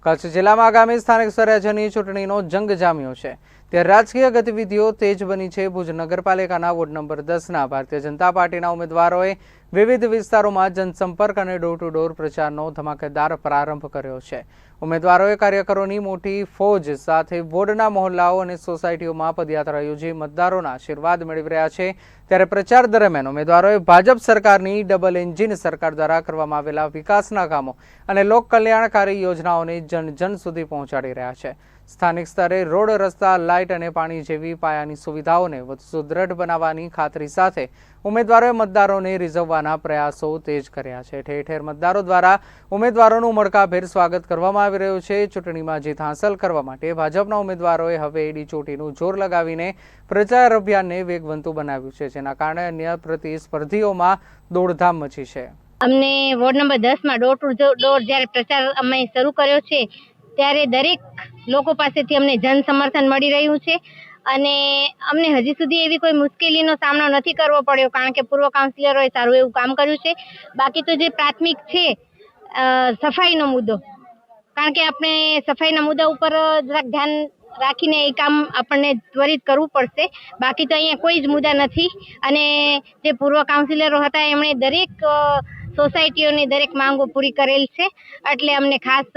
કચ્છ જિલ્લામાં આગામી સ્થાનિક સ્વરાજ્યની ચૂંટણીનો જંગ જામ્યો છે ત્યારે રાજકીય ગતિવિધિઓ તેજ બની છે। ભુજ નગરપાલિકાના વોર્ડ નંબર 10ના ભારતીય જનતા પાર્ટીના ઉમેદવારોએ વિવિધ વિસ્તારોમાં જનસંપર્ક અને ડોર ટુ ડોર પ્રચારનો ધમાકેદાર પ્રારંભ કર્યો છે। ઉમેદવારોએ કાર્યકરોની મોટી ફોજ સાથે વોર્ડના મહોલ્લાઓ અને સોસાયટીઓમાં પદયાત્રા યોજી મતદારોના આશીર્વાદ મેળવી રહ્યા છે। ત્યારે પ્રચાર દરમિયાન ઉમેદવારોએ ભાજપ સરકારની ડબલ એન્જિન સરકાર દ્વારા કરવામાં આવેલા વિકાસના કામો અને લોક કલ્યાણકારી યોજનાઓને જન જન સુધી પહોંચાડી રહ્યા છે। સ્થાનિક સ્તરે રોડ, રસ્તા, લાઇટ અને પાણી જેવી પાયાની સુવિધાઓને વધુ સુદૃઢ બનાવવાની ખાતરી સાથે ઉમેદવારોએ મતદારોને રીઝવવાના પ્રયાસો તેજ કર્યા છે। ઠેર ઠેર મતદારો દ્વારા ઉમેદવારોનું ઉમળકાભેર સ્વાગત કરવામાં આવી રહ્યું છે। ચૂંટણીમાં જીત હાંસલ કરવા માટે ભાજપના ઉમેદવારોએ હવે એડી ચોટીનું જોર લગાવીને પ્રચાર અભિયાનને વેગવંતુ બનાવ્યું છે, જેના કારણે અન્ય પ્રતિસ્પર્ધીઓમાં દોડધામ મચી છે। અમને વોર્ડ નંબર 10માં ડોર ટુ ડોર જ્યારે પ્રચાર અમે શરૂ કર્યો છે ત્યારે દરેક લોકો પાસેથી અમને જન સમર્થન મળી રહ્યું છે અને અમને હજી સુધી એવી કોઈ મુશ્કેલીનો સામનો નથી કરવો પડ્યો, કારણ કે પૂર્વ કાઉન્સિલરોએ સારું એવું કામ કર્યું છે। બાકી તો જે પ્રાથમિક છે સફાઈનો મુદ્દો, કારણ કે આપણે સફાઈના મુદ્દા ઉપર જરાક ધ્યાન રાખીને એ કામ આપણને ત્વરિત કરવું પડશે। બાકી તો અહીંયા કોઈ જ મુદ્દા નથી અને જે પૂર્વ કાઉન્સિલરો હતા એમણે દરેક સોસાયટીઓની દરેક માંગો પૂરી કરેલ છે, એટલે અમને ખાસ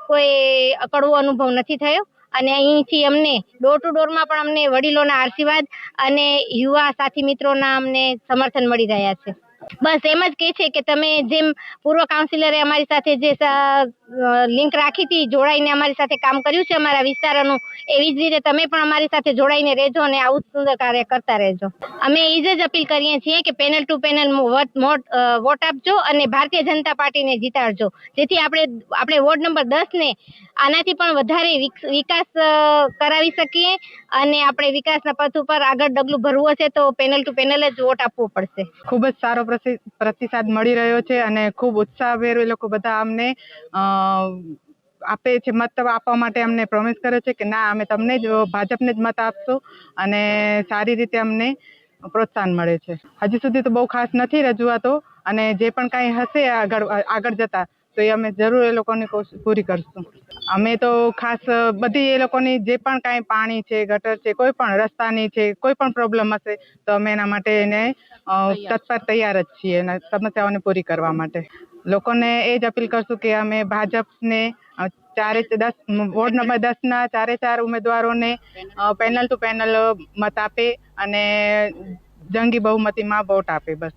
કોઈ અકળવો અનુભવ નથી થયો અને અહીંથી અમને ડોર ટુ ડોરમાં પણ અમને વડીલોના આશીર્વાદ અને યુવા સાથી મિત્રોના અમને સમર્થન મળી રહ્યા છે। બસ એમ જ કહે છે કે તમે જેમ પૂર્વ કાઉન્સિલરે અમારી સાથે જે લિંક રાખી હતી, જોડાઈને અમારી સાથે કામ કર્યું છે અમારા વિસ્તારોનું, એવી જ રીતે તમે પણ અમારી સાથે જોડાઈને રહેજો અને આવું સુંદર કાર્ય કરતા રહેજો। અમે એ જ અપીલ કરીએ છીએ કે પેનલ ટુ પેનલ વોટ આપજો અને ભારતીય જનતા પાર્ટીને જીતાડજો, જેથી આપણે વોર્ડ નંબર 10ને આનાથી પણ વધારે વિકાસ કરાવી શકીએ અને આપણે વિકાસના પથ ઉપર આગળ ડગલું ભરવું હશે તો પેનલ ટુ પેનલ જ વોટ આપવો પડશે। ખૂબ જ સારો પ્રતિસાદ મળી રહ્યો છે અને ખૂબ ઉત્સાહભેર એ લોકો બધા અમને આપે છે, મત આપવા માટે અમને પ્રોમિસ કર્યો છે કે ના, અમે તમને જ ભાજપને જ મત આપશું અને સારી રીતે અમને પ્રોત્સાહન મળે છે। હજી સુધી તો બહુ ખાસ નથી રજૂઆતો અને જે પણ કાંઈ હશે આગળ જતા તો એ અમે જરૂર એ લોકોની પૂરી કરશું। અમે તો ખાસ બધી એ લોકોની જે પણ કાંઈ પાણી છે, ગટર છે, કોઈ પણ રસ્તાની છે, કોઈ પણ પ્રોબ્લેમ હશે તો અમે એના માટે એને તત્પર તૈયાર જ છીએ અને સમસ્યાઓને પૂરી કરવા માટે। લોકોને એ જ અપીલ કરશું કે અમે ભાજપને વોર્ડ નંબર 10ના 4 ઉમેદવારોને પેનલ ટુ પેનલ મત આપે અને જંગી બહુમતીમાં વોટ આપે। બસ।